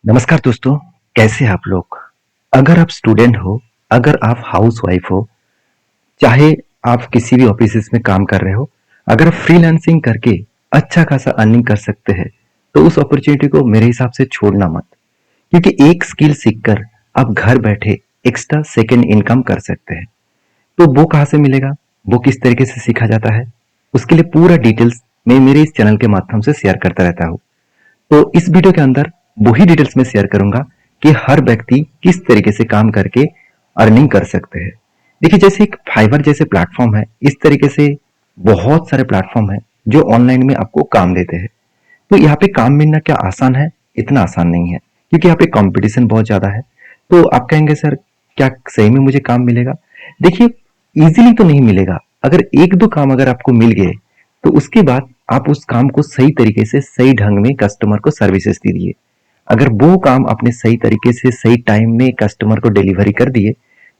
नमस्कार दोस्तों, कैसे हैं आप लोग? अगर आप स्टूडेंट हो, अगर आप हाउसवाइफ हो, चाहे आप किसी भी ऑफिसेज़ में काम कर रहे हो, अगर आप फ्रीलांसिंग करके अच्छा खासा अर्निंग कर सकते हैं, तो उस अपॉर्चुनिटी को मेरे हिसाब से छोड़ना मत। क्योंकि एक स्किल सीखकर आप घर बैठे एक्स्ट्रा सेकंड इनकम कर सकते हैं। तो वो कहाँ से मिलेगा? वो किस तरीके से सीखा जाता है? उसके लिए पूरा डिटेल्स मैं मेरे इस चैनल के माध्यम से शेयर करता रहता हूँ। तो इस वीडियो के अंदर वही डिटेल्स में शेयर करूंगा कि हर व्यक्ति किस तरीके से काम करके अर्निंग कर सकते हैं। देखिए, जैसे एक फाइवर जैसे प्लेटफॉर्म है, इस तरीके से बहुत सारे प्लेटफॉर्म है जो ऑनलाइन में आपको काम देते हैं। तो यहाँ पे काम मिलना क्या आसान है? इतना आसान नहीं है, क्योंकि यहाँ पे कंपटीशन बहुत ज्यादा है। तो आप कहेंगे सर, क्या सही में मुझे काम मिलेगा? देखिए, इजीली तो नहीं मिलेगा। अगर एक दो काम अगर आपको मिल गए, तो उसके बाद आप उस काम को सही तरीके से सही ढंग में कस्टमर को सर्विसेज दीजिए। अगर वो काम आपने सही तरीके से सही टाइम में कस्टमर को डिलीवरी कर दिए,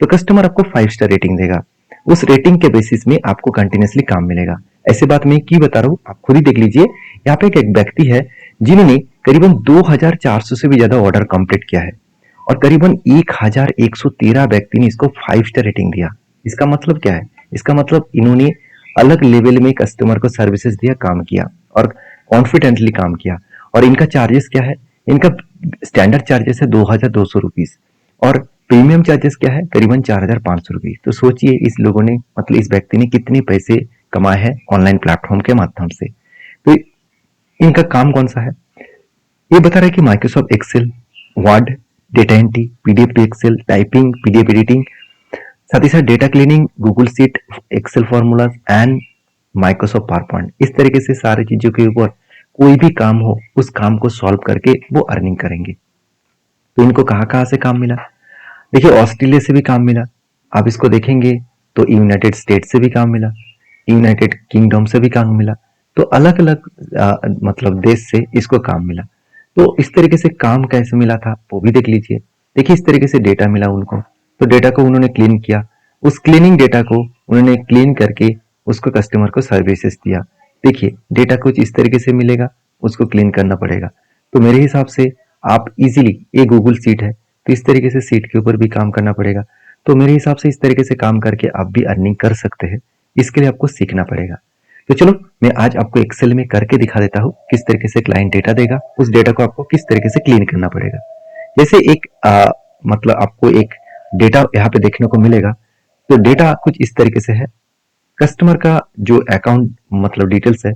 तो कस्टमर आपको 5 स्टार रेटिंग देगा। उस रेटिंग के बेसिस में आपको कंटिन्यूसली काम मिलेगा। ऐसे बात मैं क्यों बता रहा हूँ, आप खुद ही देख लीजिए। यहाँ पे एक व्यक्ति है जिन्होंने करीबन 2400 से भी ज्यादा ऑर्डर कंप्लीट किया है, और करीबन 1113 व्यक्ति ने इसको 5 स्टार रेटिंग दिया। इसका मतलब क्या है? इसका मतलब इन्होंने अलग लेवल में कस्टमर को सर्विसेज दिया, काम किया और कॉन्फिडेंटली काम किया। और इनका चार्जेस क्या है? इनका स्टैंडर्ड चार्जेस है 2200 रुपीज, और प्रीमियम चार्जेस क्या है? करीबन 4500 रुपीज। तो सोचिए, इस लोगों ने मतलब इस व्यक्ति ने कितने पैसे कमाए हैं ऑनलाइन प्लेटफॉर्म के माध्यम से। तो इनका काम कौन सा है? ये बता रहा है कि Microsoft Excel, Word, data entry, PDF to Excel, typing, PDF editing, साथ ही साथ data cleaning, Google sheet, Excel formulas and Microsoft PowerPoint. इस तरीके से सारी चीजों के ऊपर कोई भी काम हो, उस काम को सॉल्व करके वो अर्निंग करेंगे। तो इनको कहाँ कहाँ से काम मिला? देखिए, ऑस्ट्रेलिया से भी काम मिला। आप इसको देखेंगे तो यूनाइटेड स्टेट से भी काम मिला, यूनाइटेड किंगडम से भी काम मिला। तो अलग अलग मतलब देश से इसको काम मिला। तो इस तरीके से काम कैसे मिला था वो भी देख लीजिए। देखिए, इस तरीके से डेटा मिला उनको, तो डेटा को उन्होंने क्लीन किया। उस क्लीनिंग डेटा को उन्होंने क्लीन करके उसको कस्टमर को सर्विसेज दिया। देखिए, डेटा कुछ इस तरीके से मिलेगा, उसको क्लीन करना पड़ेगा। तो मेरे हिसाब से आप इजीली, ये गूगल सीट है तो इस तरीके से सीट के ऊपर भी काम करना पड़ेगा। तो मेरे हिसाब से इस तरीके से काम करके आप भी अर्निंग कर सकते हैं। इसके लिए आपको सीखना पड़ेगा। तो चलो, मैं आज आपको एक्सेल में करके दिखा देता हूँ किस तरीके से क्लाइंट डेटा देगा, उस डेटा को आपको किस तरीके से क्लीन करना पड़ेगा। जैसे एक मतलब आपको एक डेटा यहाँ पे देखने को मिलेगा। तो डेटा कुछ इस तरीके से है। कस्टमर का जो अकाउंट मतलब डिटेल्स है,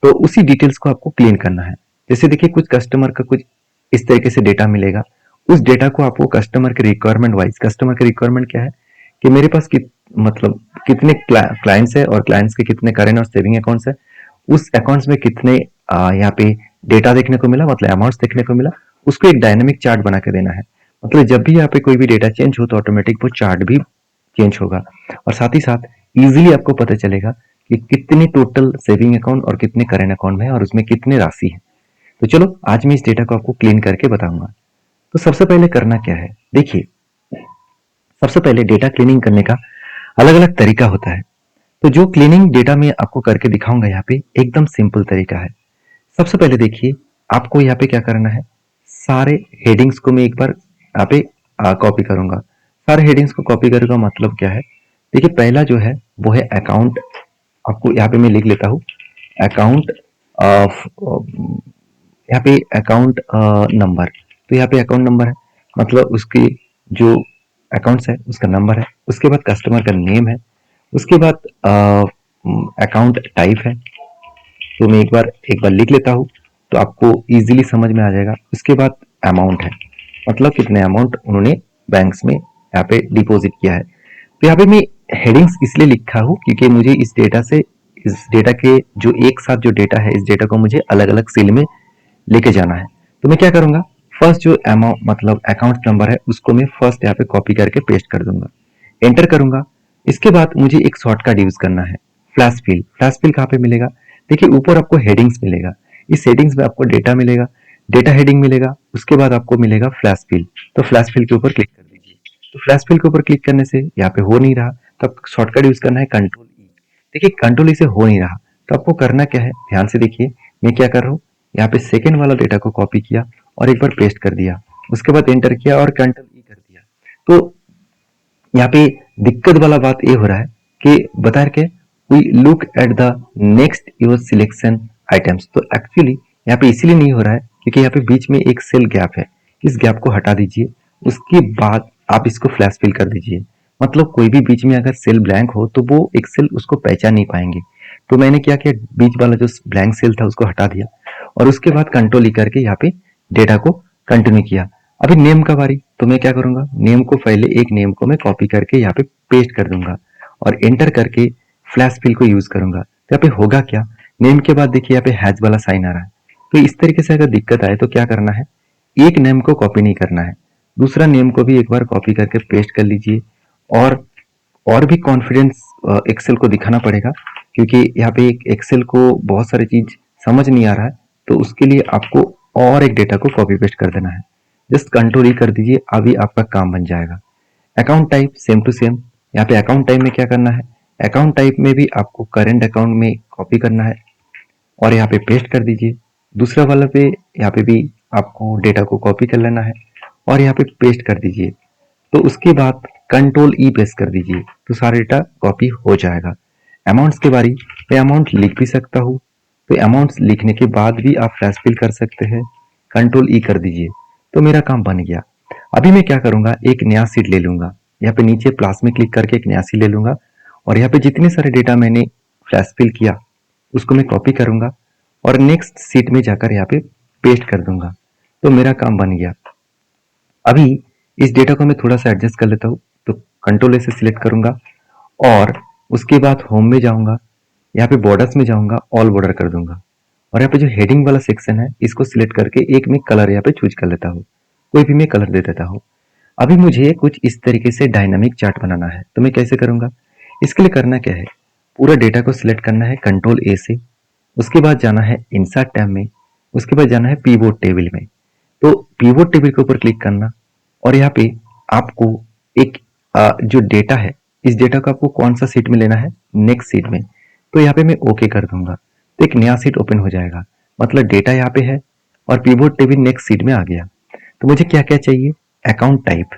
तो उसी डिटेल्स को आपको क्लीन करना है। जैसे देखिए, कुछ कस्टमर का कुछ इस तरीके से डेटा मिलेगा। उस डेटा को आपको कस्टमर के रिक्वायरमेंट वाइज, कस्टमर के रिक्वायरमेंट क्या है कि मेरे पास मतलब कितने क्लाइंट्स है और क्लाइंट्स के कितने करेंट और सेविंग अकाउंट्स है, उस अकाउंट्स में कितने यहाँ पे डेटा देखने को मिला, मतलब अमाउंट्स देखने को मिला, उसको एक डायनेमिक चार्ट बना के देना है। मतलब जब भी यहाँ पे कोई भी डेटा चेंज हो तो ऑटोमेटिक वो चार्ट भी चेंज होगा। और साथ ही साथ इजीली आपको पता चलेगा कि कितने टोटल सेविंग अकाउंट और कितने करेंट अकाउंट में है और उसमें कितने राशि है। तो चलो, आज मैं इस डेटा को आपको क्लीन करके बताऊंगा। तो सबसे पहले करना क्या है? देखिए, सबसे पहले डेटा क्लीनिंग करने का अलग अलग तरीका होता है। तो जो क्लीनिंग डेटा में आपको करके दिखाऊंगा यहाँ पे, एकदम सिंपल तरीका है। सबसे पहले देखिए, आपको यहाँ पे क्या करना है, सारे हेडिंग्स को मैं एक बार यहाँ पे कॉपी करूंगा। सारे हेडिंग्स को कॉपी करूंगा मतलब क्या है? देखिए, पहला जो है वो है अकाउंट। आपको यहाँ पे मैं लिख लेता हूँ अकाउंट ऑफ, यहाँ पे अकाउंट नंबर। तो यहाँ पे अकाउंट नंबर है, मतलब उसकी जो अकाउंट्स है उसका नंबर है। उसके बाद कस्टमर का नेम है। उसके बाद अकाउंट टाइप है। तो मैं एक बार लिख लेता हूँ, तो आपको इजीली समझ में आ जाएगा। उसके बाद अमाउंट है, मतलब कितने अमाउंट उन्होंने बैंक्स में यहाँ पे डिपॉजिट किया है। तो यहाँ पे मैं हेडिंग्स इसलिए लिखा हूँ क्योंकि मुझे इस डेटा से, इस डेटा के जो एक साथ जो डेटा है, इस डेटा को मुझे अलग अलग सेल में लेके जाना है। तो मैं क्या करूंगा, फर्स्ट जो अमाउंट मतलब अकाउंट नंबर है उसको मैं फर्स्ट यहाँ पे कॉपी करके पेस्ट कर दूंगा, एंटर करूंगा। इसके बाद मुझे एक शॉर्टकट यूज करना है, फ्लैश फिल। फ्लैश फिल कहाँ पे मिलेगा? देखिए, ऊपर आपको हेडिंग्स मिलेगा। इस हेडिंग्स में आपको डेटा मिलेगा, डेटा हेडिंग मिलेगा। उसके बाद आपको मिलेगा फ्लैश फिल। तो फ्लैश फिल के ऊपर क्लिक कर दीजिए। तो फ्लैश फिल के ऊपर क्लिक करने से यहाँ पे हो नहीं रहा, तो आपको शॉर्टकट यूज करना है कंट्रोल ई। देखिए, कंट्रोल ई से हो नहीं रहा, तो आपको करना क्या है, ध्यान से देखिए। मैं क्या कर रहा हूँ, यहाँ पे सेकेंड वाला डेटा को कॉपी किया और एक बार पेस्ट कर दिया, उसके बाद एंटर किया और कंट्रोल ई कर दिया। तो यहाँ पे दिक्कत वाला बात ये हो रहा है कि बता रहे we look at the next your selection items. तो एक्चुअली यहाँ पे इसीलिए नहीं हो रहा है क्योंकि यहाँ पे बीच में एक सेल गैप है, इस गैप को हटा दीजिए, उसके बाद आप इसको फ्लैश फिल कर दीजिए। मतलब कोई भी बीच में अगर सेल ब्लैंक हो तो वो एक्सेल उसको पहचान नहीं पाएंगे। तो मैंने क्या किया, बीच वाला जो ब्लैंक सेल था उसको हटा दिया और उसके बाद कंट्रोल ई करके यहाँ पे डेटा को कंटिन्यू किया। अभी नेम का बारी, तो मैं क्या करूंगा, नेम को पहले एक नेम को मैं कॉपी करके यहाँ पे पेस्ट कर दूंगा और एंटर करके फ्लैश फिल को यूज करूंगा। तो यहाँ पे होगा क्या, नेम के बाद देखिए यहाँ पे हैज वाला साइन आ रहा है। तो इस तरीके से अगर दिक्कत आए तो क्या करना है, एक नेम को कॉपी नहीं करना है, दूसरा नेम को भी एक बार कॉपी करके पेस्ट कर लीजिए और भी कॉन्फिडेंस एक्सेल को दिखाना पड़ेगा क्योंकि यहाँ पे एक एक्सेल को बहुत सारी चीज समझ नहीं आ रहा है। तो उसके लिए आपको और एक डेटा को कॉपी पेस्ट कर देना है, जस्ट कंट्रोल ई कर दीजिए, अभी आपका काम बन जाएगा। Account type same to same, यहाँ पे अकाउंट टाइप में क्या करना है, अकाउंट टाइप में भी आपको करेंट अकाउंट में कॉपी करना है और यहाँ पे पेस्ट कर दीजिए। दूसरा वाला पे यहाँ पे भी आपको डेटा को कॉपी कर लेना है और यहाँ पे पेस्ट कर दीजिए। तो उसके बाद कंट्रोल ई प्रेस कर दीजिए तो सारा डेटा कॉपी हो जाएगा। अमाउंट्स के बारी मैं अमाउंट लिख भी सकता हूँ, तो अमाउंट्स लिखने के बाद भी आप फ्लैश फिल कर सकते हैं, कंट्रोल ई कर दीजिए तो मेरा काम बन गया। अभी मैं क्या करूंगा, एक नया सीट ले लूंगा, यहाँ पे नीचे प्लस में क्लिक करके एक नया सीट ले लूंगा और यहाँ पे जितने सारे डेटा मैंने फ्लैश फिल किया उसको मैं कॉपी करूंगा और नेक्स्ट सीट में जाकर यहाँ पे पेस्ट कर दूंगा, तो मेरा काम बन गया। अभी इस डेटा को मैं थोड़ा सा एडजस्ट कर लेता हूँ, तो कंट्रोल ए से सिलेक्ट करूंगा और उसके बाद होम में जाऊंगा, यहाँ पे बॉर्डर्स में जाऊंगा, ऑल बॉर्डर कर दूंगा और यहाँ पे जो हेडिंग वाला सेक्शन है इसको सिलेक्ट करके एक में कलर यहाँ पे चूज कर लेता हूँ, कोई भी मैं कलर दे देता हूँ। अभी मुझे कुछ इस तरीके से डायनामिक चार्ट बनाना है, तो मैं कैसे करूंगा, इसके लिए करना क्या है, पूरा डेटा को सिलेक्ट करना है कंट्रोल ए से, उसके बाद जाना है इंसर्ट टैब में, उसके बाद जाना है पीवोट टेबल में। तो पीवोट टेबल के ऊपर क्लिक करना और यहाँ पे आपको एक जो डेटा है इस डेटा को आपको कौन सा सीट में लेना है, नेक्स्ट सीट में। तो यहाँ पे मैं ओके कर दूंगा तो एक नया सीट ओपन हो जाएगा, मतलब डेटा यहाँ पे है और पीवोट टेबल नेक्स्ट सीट में आ गया। तो मुझे क्या क्या चाहिए, अकाउंट टाइप,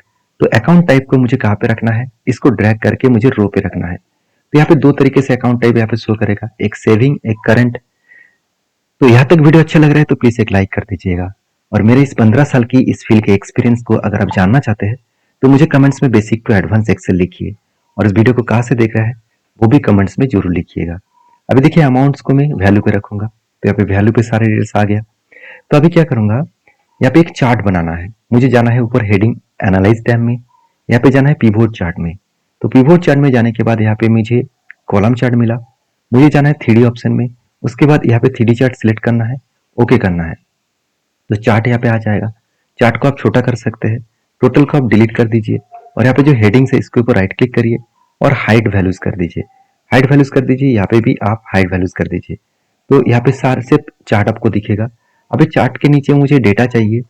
तो अकाउंट टाइप को मुझे कहाँ पे रखना है, इसको ड्रैग करके मुझे रो पे रखना है। तो यहाँ पे दो तरीके से अकाउंट टाइप यहाँ पे शो करेगा, एक सेविंग एक करंट। तो यहाँ तक वीडियो अच्छा लग रहा है तो प्लीज एक लाइक कर दीजिएगा और मेरे इस 15 साल की इस फील्ड के एक्सपीरियंस को अगर आप जानना चाहते हैं तो मुझे कमेंट्स में बेसिक टू एडवांस एक्सेल लिखिए और इस वीडियो को कहाँ से देख रहा है वो भी कमेंट्स में जरूर लिखिएगा। अभी देखिए अमाउंट्स को मैं वैल्यू पे रखूंगा, तो यहाँ पे वैल्यू पे सारे डिटेल्स आ गया। तो अभी क्या करूंगा, यहाँ पे एक चार्ट बनाना है, मुझे जाना है ऊपर हेडिंग एनालाइज टैब में, यहाँ पे जाना है पीवोट चार्ट में। तो पीवोट चार्ट में जाने के बाद यहाँ पे मुझे कॉलम चार्ट मिला, मुझे जाना है 3D ऑप्शन में, उसके बाद यहाँ पे 3D चार्ट सिलेक्ट करना है, ओके करना है, तो चार्ट यहाँ पे आ जाएगा। चार्ट को आप छोटा कर सकते हैं, टोटल को आप डिलीट कर दीजिए और यहाँ पे जो हेडिंग्स है इसके ऊपर राइट क्लिक करिए और हाइड वैल्यूज कर दीजिए, हाइड वैल्यूज कर दीजिए, यहाँ पे भी आप हाइड वैल्यूज कर दीजिए। तो यहाँ पे सारे से चार्ट आपको दिखेगा। अभी चार्ट के नीचे मुझे डेटा चाहिए,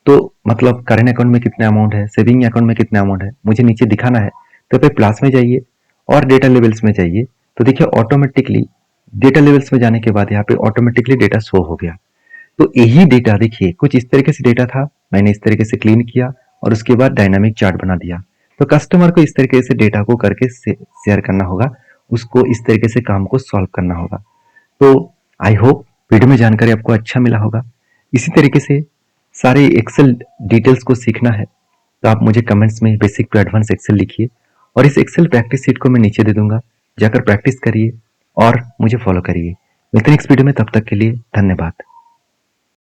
तो मतलब करेंट अकाउंट में कितना अमाउंट है, सेविंग अकाउंट में कितना अमाउंट है मुझे नीचे दिखाना है। तो पे प्लस में जाइए और डेटा लेवल्स में जाइए, तो देखिए ऑटोमेटिकली डेटा लेवल्स में जाने के बाद यहाँ पे ऑटोमेटिकली डेटा शो हो गया। तो यही डेटा देखिए कुछ इस तरीके से डेटा था, मैंने इस तरीके से क्लीन किया और उसके बाद डायनामिक चार्ट बना दिया। तो कस्टमर को इस तरीके से डेटा को करके शेयर करना होगा, उसको इस तरीके से काम को सॉल्व करना होगा। तो आई होप वीडियो में जानकारी आपको अच्छा मिला होगा। इसी तरीके से सारे एक्सेल डिटेल्स को सीखना है तो आप मुझे कमेंट्स में बेसिक टू एडवांस एक्सेल लिखिए और इस एक्सेल प्रैक्टिस सीट को मैं नीचे दे दूंगा, जाकर प्रैक्टिस करिए और मुझे फॉलो करिए। मिलते हैं नेक्स्ट वीडियो में, तब तक के लिए धन्यवाद।